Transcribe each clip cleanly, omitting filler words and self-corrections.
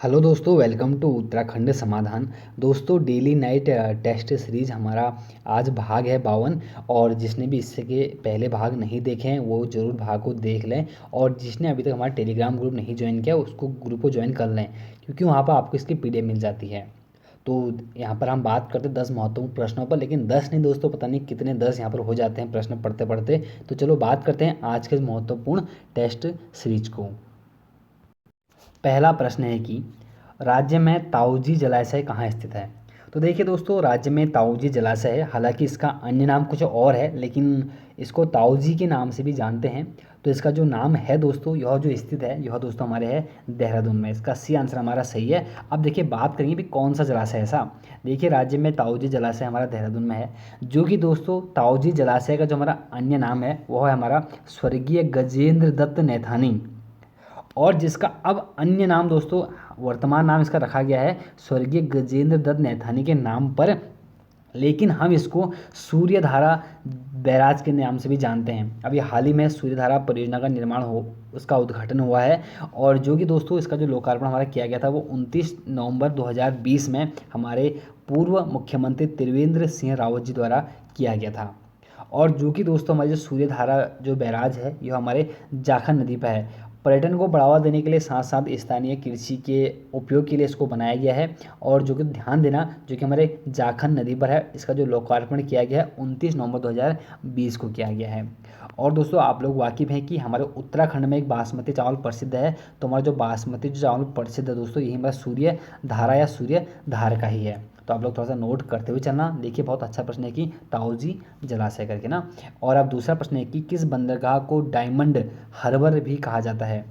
Hello दोस्तों, welcome to Uttarakhand समाधान। दोस्तों, डेली नाइट टेस्ट सीरीज हमारा आज भाग है 52। और जिसने भी इससे के पहले भाग नहीं देखे हैं वो ज़रूर भाग को देख लें। और जिसने अभी तक हमारा टेलीग्राम ग्रुप नहीं ज्वाइन किया उसको ग्रुप को ज्वाइन कर लें, क्योंकि वहाँ पर आपको इसकी पीडीएफ मिल जाती है। तो यहाँ पर हम बात करते हैं 10 महत्वपूर्ण प्रश्नों पर, लेकिन 10 नहीं दोस्तों, पता नहीं कितने 10 यहाँ पर हो जाते हैं प्रश्न पढ़ते पढ़ते। तो चलो बात करते हैं आज के महत्वपूर्ण टेस्ट सीरीज को। पहला प्रश्न है कि राज्य में ताऊजी जलाशय कहाँ स्थित है। तो देखिए दोस्तों, राज्य में ताऊजी जलाशय है। हालांकि इसका अन्य नाम कुछ और है, लेकिन इसको ताऊजी के नाम से भी जानते हैं। तो इसका जो नाम है दोस्तों, यह जो स्थित है यह दोस्तों हमारे है देहरादून में। इसका सी आंसर हमारा सही है। अब देखिए बात करेंगे भी कौन सा जलाशय है ऐसा। देखिए, राज्य में ताऊजी जलाशय हमारा देहरादून में है, जो कि दोस्तों ताऊजी जलाशय का जो हमारा अन्य नाम है वह है हमारा स्वर्गीय गजेंद्र दत्त नैथानी। और जिसका अब अन्य नाम दोस्तों, वर्तमान नाम इसका रखा गया है स्वर्गीय गजेंद्र दत्त नैथानी के नाम पर, लेकिन हम इसको सूर्यधारा बैराज के नाम से भी जानते हैं। अभी हाल ही में सूर्यधारा परियोजना का निर्माण हो उसका उद्घाटन हुआ है, और जो कि दोस्तों इसका जो लोकार्पण हमारा किया गया था वो 29 नवंबर 2020 में हमारे पूर्व मुख्यमंत्री त्रिवेंद्र सिंह रावत जी द्वारा किया गया था। और जो कि दोस्तों हमारी जो सूर्यधारा जो बैराज है यह हमारे जाखन नदी पर है। पर्यटन को बढ़ावा देने के लिए साथ साथ स्थानीय कृषि के उपयोग के लिए इसको बनाया गया है। और जो कि ध्यान देना, जो कि हमारे जाखन नदी पर है, इसका जो लोकार्पण किया गया है 29 नवंबर 2020 को किया गया है। और दोस्तों आप लोग वाकिफ़ हैं कि हमारे उत्तराखंड में एक बासमती चावल प्रसिद्ध है। तो हमारा जो बासमती जो चावल प्रसिद्ध है दोस्तों, यही हमारा सूर्य धारा या सूर्य धार का ही है। तो आप लोग थोड़ा सा नोट करते हुए चलना। देखिए बहुत अच्छा प्रश्न है कि ताऊजी जलाशय करके ना। और अब दूसरा प्रश्न है कि किस बंदरगाह को डायमंड हार्बर भी कहा जाता है।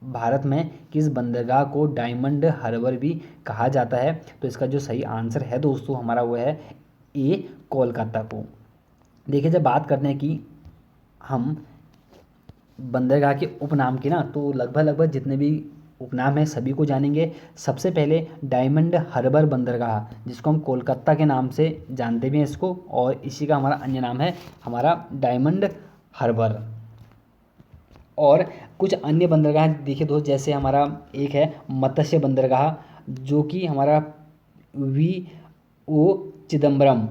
भारत में किस बंदरगाह को डायमंड हार्बर भी कहा जाता है। तो इसका जो सही आंसर है दोस्तों हमारा वो है ए, कोलकाता को। देखिए जब बात करते हैं कि हम बंदरगाह के उपनाम की ना, तो लगभग जितने भी उपनाम हैं सभी को जानेंगे। सबसे पहले डायमंड हार्बर बंदरगाह, जिसको हम कोलकाता के नाम से जानते भी हैं इसको, और इसी का हमारा अन्य नाम है हमारा डायमंड हार्बर। और कुछ अन्य बंदरगाह देखिए दोस्त, जैसे हमारा एक है मत्स्य बंदरगाह, जो कि हमारा वी ओ चिदम्बरम,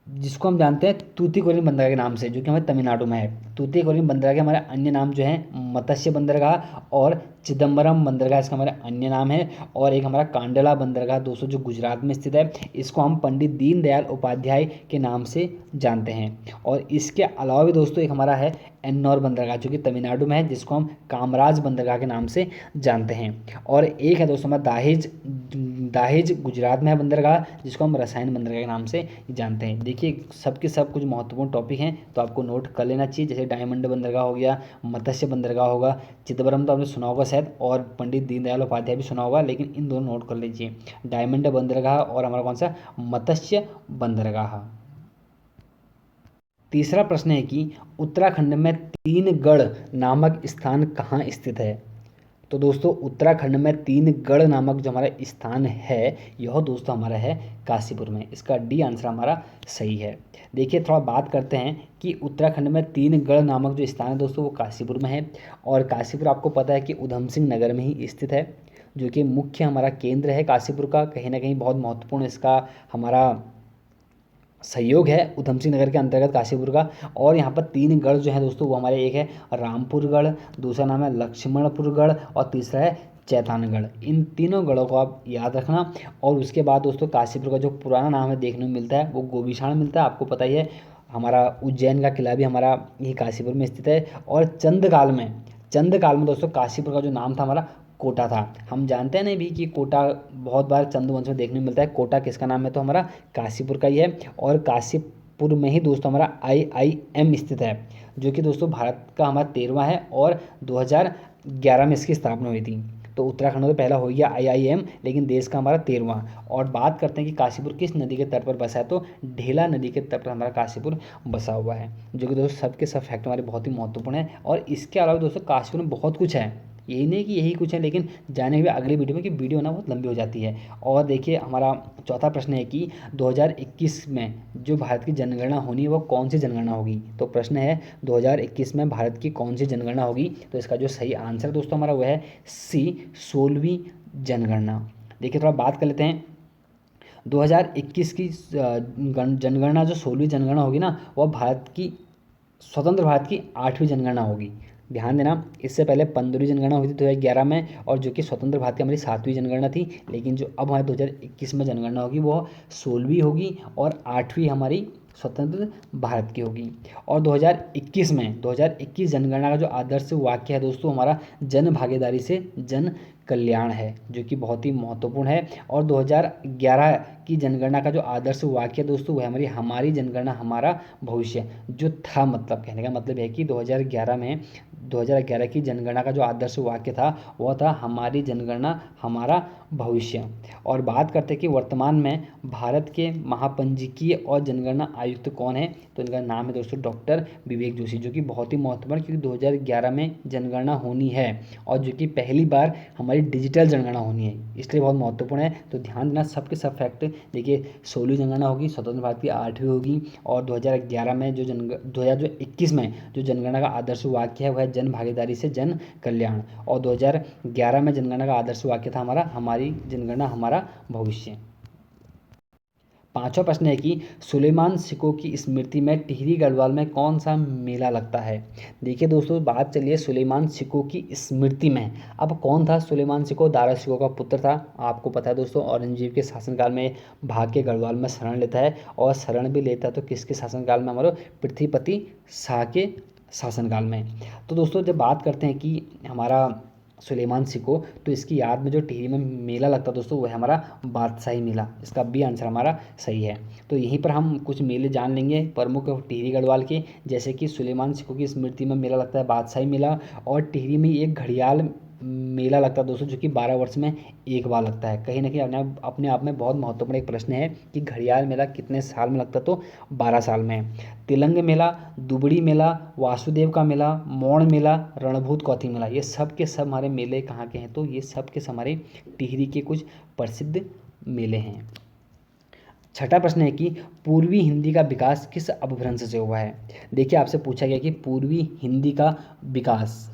जिसको हम जानते हैं तूतीकोरिन बंदरगाह के नाम से, जो कि हमारे तमिलनाडु में है। तूतीकोरिन बंदरगाह के हमारे अन्य नाम जो है मत्स्य बंदरगाह और चिदम्बरम बंदरगाह इसका हमारा अन्य नाम है। और एक हमारा कांडला बंदरगाह दोस्तों जो गुजरात में स्थित है, इसको हम पंडित दीनदयाल उपाध्याय के नाम से जानते हैं। और इसके अलावा भी दोस्तों एक हमारा है एन्नौर बंदरगाह, जो कि तमिलनाडु में है, जिसको हम कामराज बंदरगाह के नाम से जानते हैं। और एक है दोस्तों हमारा दाहेज दाहेज गुजरात में है बंदरगाह, जिसको हम रसायन बंदरगाह के नाम से जानते हैं। देखिए सब के सब कुछ महत्वपूर्ण टॉपिक हैं, तो आपको नोट कर लेना चाहिए। जैसे डायमंड बंदरगाह हो गया, मत्स्य बंदरगाह होगा, चिदम्बरम तो आपने सुना होगा शायद, और पंडित दीनदयाल उपाध्याय भी सुना होगा, लेकिन इन दोनों नोट कर लीजिए, डायमंड बंदरगाह और हमारा कौन सा मत्स्य बंदरगाह। तीसरा प्रश्न है कि उत्तराखंड में तीन गढ़ नामक स्थान कहाँ स्थित है। तो दोस्तों उत्तराखंड में तीन गढ़ नामक जो हमारा स्थान है यह दोस्तों हमारा है काशीपुर में। इसका डी आंसर हमारा सही है। देखिए थोड़ा बात करते हैं कि उत्तराखंड में तीन गढ़ नामक जो स्थान है दोस्तों वो काशीपुर में है। और काशीपुर आपको पता है कि उधम सिंह नगर में ही स्थित है, जो कि मुख्य हमारा केंद्र है काशीपुर का। कहीं ना कहीं बहुत महत्वपूर्ण इसका हमारा सहयोग है उधम सिंह नगर के अंतर्गत काशीपुर का। और यहाँ पर तीन गढ़ जो है दोस्तों वो हमारे, एक है रामपुर गढ़, दूसरा नाम है लक्ष्मणपुर गढ़, और तीसरा है चैतानगढ़। इन तीनों गढ़ों को आप याद रखना। और उसके बाद दोस्तों काशीपुर का जो पुराना नाम है देखने को मिलता है वो गोविशाण मिलता है, आपको पता ही है। हमारा उज्जैन का किला भी हमारा यही काशीपुर में स्थित है। और चंद काल में दोस्तों काशीपुर का जो नाम था हमारा कोटा था। हम जानते हैं ना भी कि कोटा बहुत बार चंद्रवंश में देखने को मिलता है। कोटा किसका नाम है, तो हमारा काशीपुर का ही है। और काशीपुर में ही दोस्तों हमारा IIM स्थित है, जो कि दोस्तों भारत का हमारा 13वां है, और 2011 में इसकी स्थापना हुई थी। तो उत्तराखंड में पहला हो गया IIM, लेकिन देश का हमारा 13वां। और बात करते हैं कि काशीपुर किस नदी के तट पर बसा है, तो ढेला नदी के तट पर हमारा काशीपुर बसा हुआ है। जो कि दोस्तों सबके सब फैक्ट हमारे बहुत ही महत्वपूर्ण है। और इसके अलावा दोस्तों काशीपुर में बहुत कुछ है, यही नहीं कि यही कुछ है, लेकिन जानेंगे अगली वीडियो में कि वीडियो ना बहुत लंबी हो जाती है। और देखिए हमारा चौथा प्रश्न है कि 2021 में जो भारत की जनगणना होनी है वो कौन सी जनगणना होगी। तो प्रश्न है 2021 में भारत की कौन सी जनगणना होगी। तो इसका जो सही आंसर दोस्तों हमारा वह है सी, 16वीं जनगणना। देखिए थोड़ा बात कर लेते हैं 2021 की जनगणना, जो 16वीं जनगणना होगी ना, वह भारत की स्वतंत्र भारत की 8वीं जनगणना होगी। ध्यान देना, इससे पहले 15वीं जनगणना हुई थी 2011 में, और जो कि स्वतंत्र भारत की हमारी 7वीं जनगणना थी। लेकिन जो अब हमारे 2021 में जनगणना होगी वो 16वीं होगी और 8वीं हमारी स्वतंत्र भारत की होगी। और 2021 जनगणना का जो आदर्श वाक्य है दोस्तों हमारा जन भागीदारी से जन कल्याण है, जो कि बहुत ही महत्वपूर्ण है। और 2011 की जनगणना का जो आदर्श वाक्य है दोस्तों वह हमारी जनगणना हमारा भविष्य जो था। मतलब कहने का मतलब है कि 2011 की जनगणना का जो आदर्श वाक्य था वह था हमारी जनगणना हमारा भविष्य। और बात करते हैं कि वर्तमान में भारत के महापंजीकीय और जनगणना आयुक्त कौन है। तो इनका नाम है दोस्तों डॉक्टर विवेक जोशी, जो कि बहुत ही महत्वपूर्ण, क्योंकि 2011 में जनगणना होनी है और जो कि पहली बार हमारी डिजिटल जनगणना होनी है, इसलिए बहुत महत्वपूर्ण है। तो ध्यान देना सबके सब फैक्ट। देखिए 16वीं जनगणना होगी, स्वतंत्र भारत की 8वीं होगी, और 2011 में जो 2021 में जो जनगणना का आदर्श वाक्य है वह जन भागीदारी से जन कल्याण। और 2011 में जनगणना का आदर्श वाक्य था हमारा हमारी जनगणना हमारा भविष्य। पांचवा प्रश्न है कि सुलेमान सिको की स्मृति में टिहरी गढ़वाल में कौन सा मेला लगता है। देखिए दोस्तों बात चलिए सुलेमान सिको की स्मृति में। अब कौन था सुलेमान सिको? दारा सिको का पुत्र था। आपको पता है दोस्तों औरंगजेब के शासनकाल में भाग के गढ़वाल में शरण लेता है, और शरण भी लेता है तो किसके शासनकाल में? हमारे पृथ्वीपति शाह के शासनकाल में। तो दोस्तों जब बात करते हैं कि हमारा सुलेमान सिको, तो इसकी याद में जो टिहरी में मेला लगता है दोस्तों वह हमारा बादशाही मेला। इसका बी आंसर हमारा सही है। तो यहीं पर हम कुछ मेले जान लेंगे प्रमुख टिहरी गढ़वाल के, जैसे कि सुलेमान सिको की स्मृति में मेला लगता है बादशाही मेला, और टिहरी में एक घड़ियाल मेला लगता है दोस्तों, जो कि 12 वर्ष में एक बार लगता है। कहीं ना कहीं अपने आप में बहुत महत्वपूर्ण एक प्रश्न है कि घड़ियाल मेला कितने साल में लगता है? तो 12 साल में। तिलंग मेला, दुबड़ी मेला, वासुदेव का मेला, मौड़ मेला, रणभूत कौथी मेला, ये सब के सब हमारे मेले कहाँ के हैं? तो ये सब के सब हमारे टिहरी के कुछ प्रसिद्ध मेले हैं। छठा प्रश्न है कि पूर्वी हिंदी का विकास किस अपभ्रंश से हुआ है। देखिए आपसे पूछा गया कि पूर्वी हिंदी का विकास,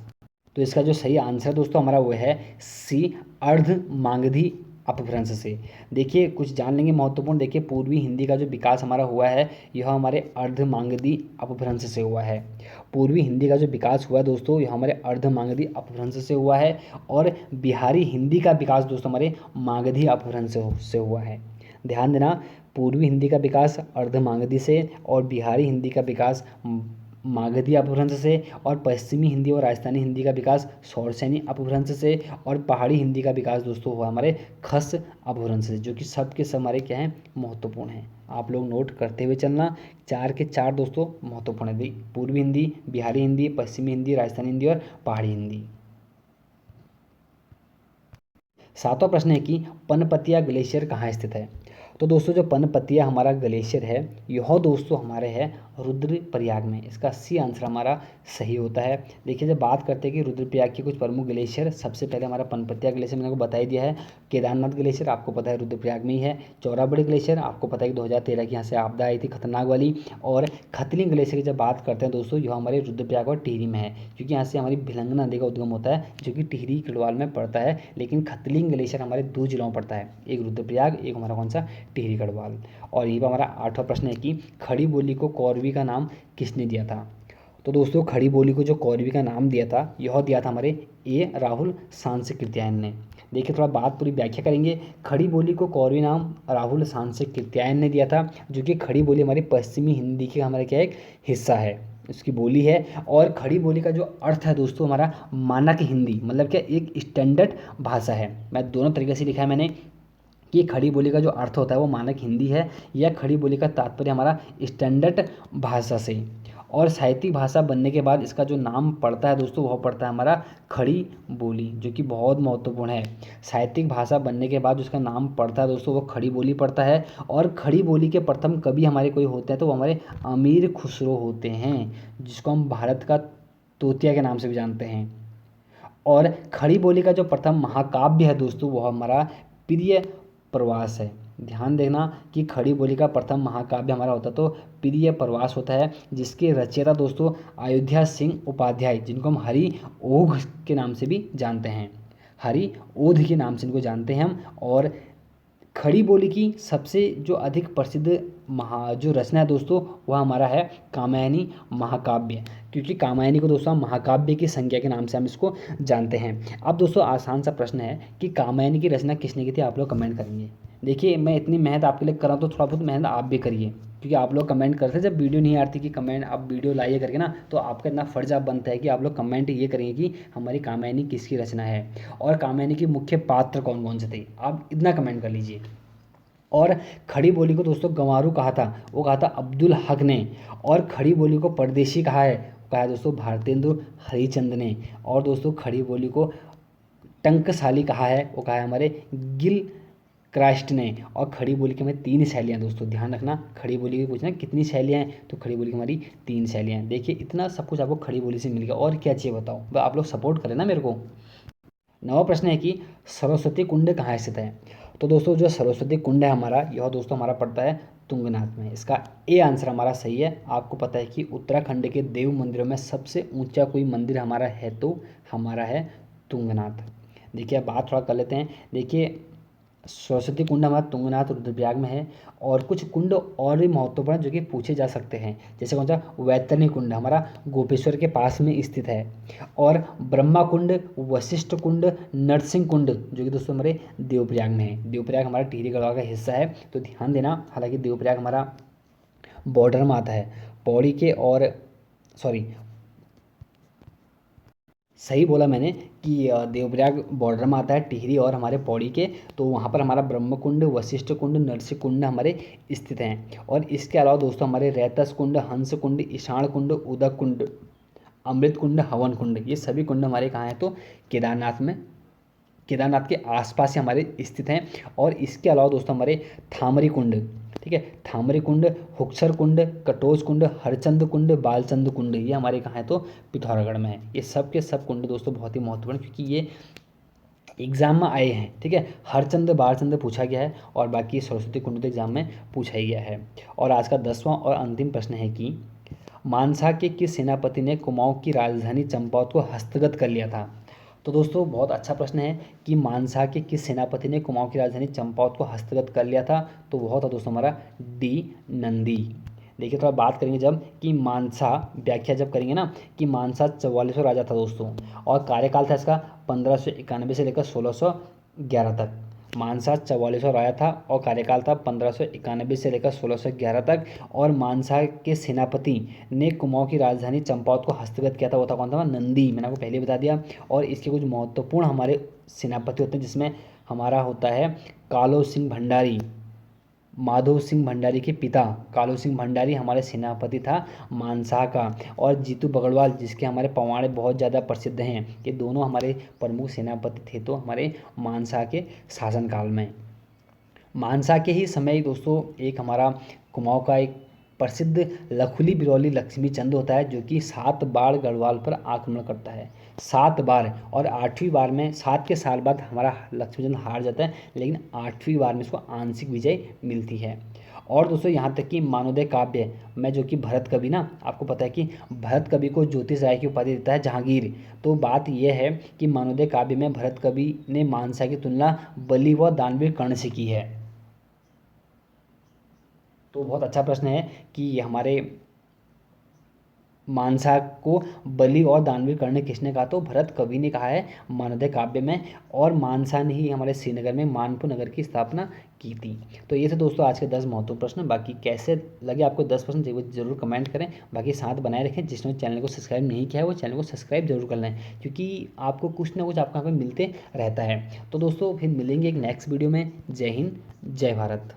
तो इसका जो सही आंसर दोस्तों हमारा वो है सी, अर्ध मागधी अपभ्रंश से। देखिए कुछ जान लेंगे महत्वपूर्ण। देखिए पूर्वी हिंदी का जो विकास हमारा हुआ है यह हमारे अर्ध मागधी अपभ्रंश से हुआ है। पूर्वी हिंदी का जो विकास हुआ है दोस्तों यह हमारे अर्ध मागधी अपभ्रंश से हुआ है, और बिहारी हिंदी का विकास दोस्तों हमारे मागधी अपभ्रंश से हुआ है। ध्यान देना, पूर्वी हिंदी का विकास अर्ध मागधी से, और बिहारी हिंदी का विकास मागधी अपभ्रंश से, और पश्चिमी हिंदी और राजस्थानी हिंदी का विकास शौरसेनी अपभ्रंश से, और पहाड़ी हिंदी का विकास दोस्तों हुआ हमारे खस अपभ्रंश से, जो कि सब के सब हमारे क्या हैं? महत्वपूर्ण हैं। आप लोग नोट करते हुए चलना, 4 के 4 दोस्तों महत्वपूर्ण है। पूर्वी हिंदी, बिहारी हिंदी, पश्चिमी हिंदी, राजस्थानी हिंदी और पहाड़ी हिंदी। सातवां प्रश्न है कि पनपतिया ग्लेशियर कहाँ स्थित है। तो दोस्तों जो पनपतिया हमारा ग्लेशियर है यह दोस्तों हमारे है रुद्रप्रयाग में। इसका सी आंसर हमारा सही होता है। देखिए जब बात करते हैं कि रुद्रप्रयाग के कुछ प्रमुख ग्लेशियर, सबसे पहले हमारा पनपतिया ग्लेशियर मैंने आपको बता ही दिया है। केदारनाथ ग्लेशियर आपको पता है रुद्रप्रयाग में ही है। चौराबड़ी ग्लेशियर आपको पता है कि 2013 की यहाँ से आपदा आई थी खतरनाक वाली। और खतलिंग ग्लेशियर की जब बात करते हैं दोस्तों यह हमारे रुद्रप्रयाग और टिहरी में है, क्योंकि यहाँ से हमारी भिलंगना नदी का उद्गम होता है जो कि टिहरी गढ़वाल में पड़ता है। लेकिन खतलिंग ग्लेशियर हमारे 2 जिलों में पड़ता है, एक रुद्रप्रयाग, एक हमारा कौन सा? टिहरी गढ़वाल। और यहीं पर हमारा 8वां प्रश्न है कि खड़ी बोली को कौरवी का नाम किसने दिया था। तो दोस्तों खड़ी बोली को जो कौरवी का नाम दिया था यह दिया था हमारे ए राहुल सांस्कृत्यायन ने। देखिए थोड़ा बात पूरी व्याख्या करेंगे। खड़ी बोली को कौरवी नाम राहुल सांस्कृत्यायन ने दिया था, जो कि खड़ी बोली हमारी पश्चिमी हिंदी के हमारे क्या एक हिस्सा है, उसकी बोली है। और खड़ी बोली का जो अर्थ है दोस्तों हमारा मानक हिंदी, मतलब क्या एक स्टैंडर्ड भाषा है। मैं दोनों तरीके से लिखा है मैंने कि खड़ी बोली का जो अर्थ होता है वो मानक हिंदी है, या खड़ी बोली का तात्पर्य हमारा स्टैंडर्ड भाषा से। और साहित्यिक भाषा बनने के बाद इसका जो नाम पड़ता है दोस्तों वह पड़ता है हमारा खड़ी बोली, जो कि बहुत महत्वपूर्ण है। साहित्यिक भाषा बनने के बाद उसका नाम पड़ता है दोस्तों वो खड़ी बोली पड़ता है। और खड़ी बोली के प्रथम कवि हमारे कोई होते हैं तो वो हमारे अमीर खुसरो होते हैं, जिसको हम भारत का तोतिया के नाम से भी जानते हैं। और खड़ी बोली का जो प्रथम महाकाव्य है दोस्तों वो हमारा प्रिय प्रवास है। ध्यान देना कि खड़ी बोली का प्रथम महाकाव्य हमारा होता तो प्रिय प्रवास होता है, जिसके रचयिता दोस्तों अयोध्या सिंह उपाध्याय, जिनको हम हरि ओघ के नाम से भी जानते हैं, हरि ओध के नाम से इनको जानते हैं हम। और खड़ी बोली की सबसे जो अधिक प्रसिद्ध जो रचना है दोस्तों वह हमारा है कामायनी महाकाव्य, क्योंकि कामायनी को दोस्तों हम महाकाव्य की संज्ञा के नाम से हम इसको जानते हैं। अब दोस्तों आसान सा प्रश्न है कि कामायनी की रचना किसने की थी, आप लोग कमेंट करेंगे। देखिए मैं इतनी मेहनत आपके लिए कर रहा हूँ तो थोड़ा बहुत मेहनत आप भी करिए, क्योंकि आप लोग कमेंट करते हैं जब वीडियो नहीं आती कि कमेंट आप वीडियो लाइए करके ना, तो आपका इतना फर्ज आप बनता है कि आप लोग कमेंट ये करेंगे कि हमारी कामायनी किसकी रचना है और कामायनी के मुख्य पात्र कौन कौन से थे, आप इतना कमेंट कर लीजिए। और खड़ी बोली को दोस्तों गंवारू कहा था, वो कहा था अब्दुल हक ने। और खड़ी बोली को परदेशी कहा है, कहा है दोस्तों भारतेंदु हरिचंद ने। और दोस्तों खड़ी बोली को टंकशाली कहा है, वो कहा है हमारे गिल क्राइस्ट ने। और खड़ी बोली की हमें 3 शैलियाँ दोस्तों, ध्यान रखना, खड़ी बोली की पूछना कितनी शैलियाँ हैं, तो खड़ी बोली की हमारी 3 शैलियाँ हैं। देखिए इतना सब कुछ आपको खड़ी बोली से मिल गया, और क्या चाहिए बताओ, बस आप लोग सपोर्ट करें ना मेरे को। 9वां प्रश्न है कि सरस्वती कुंड कहाँ स्थित है। तो दोस्तों जो सरस्वती कुंड है हमारा, यह दोस्तों हमारा पड़ता है तुंगनाथ में। इसका ए आंसर हमारा सही है। आपको पता है कि उत्तराखंड के देव मंदिरों में सबसे ऊंचा कोई मंदिर हमारा है तो हमारा है तुंगनाथ। देखिए अब बात थोड़ा कर लेते हैं। देखिए सरस्वती कुंड हमारा तुंगनाथ रुद्रप्रयाग में है, और कुछ कुंड और भी महत्वपूर्ण जो कि पूछे जा सकते हैं, जैसे कौन सा वैतरणी कुंड हमारा गोपेश्वर के पास में स्थित है, और ब्रह्मा कुंड, वशिष्ठ कुंड, नरसिंह कुंड जो कि दोस्तों हमारे देवप्रयाग में है। देवप्रयाग हमारा टिहरी गढ़वाल का हिस्सा है, तो ध्यान देना। हालांकि देवप्रयाग हमारा बॉर्डर में आता है पौड़ी के, और सॉरी सही बोला मैंने कि देवप्रयाग बॉर्डर में आता है टिहरी और हमारे पौड़ी के, तो वहाँ पर हमारा ब्रह्मकुंड, वशिष्ठ कुंड, नरसिंह कुंड हमारे स्थित हैं। और इसके अलावा दोस्तों हमारे रैतस कुंड, हंस कुंड, ईशान कुंड, उदक कुंड, अमृत कुंड, हवन कुंड, ये सभी कुंड हमारे कहाँ हैं तो केदारनाथ में, केदारनाथ के आसपास ही हमारे स्थित हैं। और इसके अलावा दोस्तों हमारे थामरी कुंड, ठीक है, थामरी कुंड, हुक्सर कुंड, कटोच कुंड, हरचंद कुंड, बालचंद कुंड, ये हमारे कहाँ है तो पिथौरागढ़ में है। ये सब के सब कुंड दोस्तों बहुत ही महत्वपूर्ण, क्योंकि ये एग्जाम में आए हैं, ठीक है। हरचंद बालचंद पूछा गया है, और बाकी सरस्वती कुंड तो एग्जाम में पूछा ही गया है। और आज का 10वां और अंतिम प्रश्न है कि मानसा के किस सेनापति ने कुमाऊं की राजधानी चंपावत को हस्तगत कर लिया था। तो दोस्तों बहुत अच्छा प्रश्न है कि मानसा के किस सेनापति ने कुमाऊं की राजधानी चंपावत को हस्तगत कर लिया था, तो वह था दोस्तों हमारा डी नंदी। देखिए थोड़ा बात करेंगे जब कि मानसा, व्याख्या जब करेंगे ना, कि मानसा 44वां राजा था दोस्तों, और कार्यकाल था इसका 1591 से लेकर 1611 तक। मानसा 44वां राजा था और कार्यकाल था 1591 से लेकर 1611 तक। और मानसा के सेनापति ने कुमाऊं की राजधानी चंपावत को हस्तगत किया था, वो था कौन था, नंदी, मैंने आपको पहले बता दिया। और इसके कुछ महत्वपूर्ण हमारे सेनापति होते हैं, जिसमें हमारा होता है कालो सिंह भंडारी, माधव सिंह भंडारी के पिता कालू सिंह भंडारी हमारे सेनापति था मानसा का। और जीतू बगड़वाल, जिसके हमारे पवाड़े बहुत ज़्यादा प्रसिद्ध हैं, ये दोनों हमारे प्रमुख सेनापति थे तो हमारे मानसा के शासनकाल में। मानसा के ही समय दोस्तों एक हमारा कुमाऊं का एक प्रसिद्ध लखुली बिरौली लक्ष्मी चंद होता है, जो कि 7 बार गढ़वाल पर आक्रमण करता है, 7 बार। और 8वीं बार में, 7 के साल बाद हमारा लक्ष्मीचंद हार जाता है, लेकिन 8वीं बार में इसको आंशिक विजय मिलती है। और दोस्तों यहाँ तक कि मानोदय काव्य में जो कि भरत कवि ना, आपको पता है कि भरत कवि को ज्योतिष राय की उपाधि देता है जहांगीर। तो बात यह है कि मानोदय काव्य में भरत कवि ने मानसा की तुलना बलि व दानवीर कर्ण से की है। तो बहुत अच्छा प्रश्न है कि हमारे मानसा को बलि और दानवीर कर्ण किसने कहा, तो भरत कवि ने कहा है मानदेय काव्य में। और मानसा ने ही हमारे श्रीनगर में मानपुर नगर की स्थापना की थी। तो ये थे दोस्तों आज के 10 महत्वपूर्ण प्रश्न। बाकी कैसे लगे आपको 10 प्रश्न जरूर कमेंट करें। बाकी साथ बनाए रखें, जिसने चैनल को सब्सक्राइब नहीं किया है वो चैनल को सब्सक्राइब जरूर कर लें, क्योंकि आपको कुछ ना कुछ आपको यहाँ पे मिलते रहता है। तो दोस्तों फिर मिलेंगे एक नेक्स्ट वीडियो में। जय हिंद, जय भारत।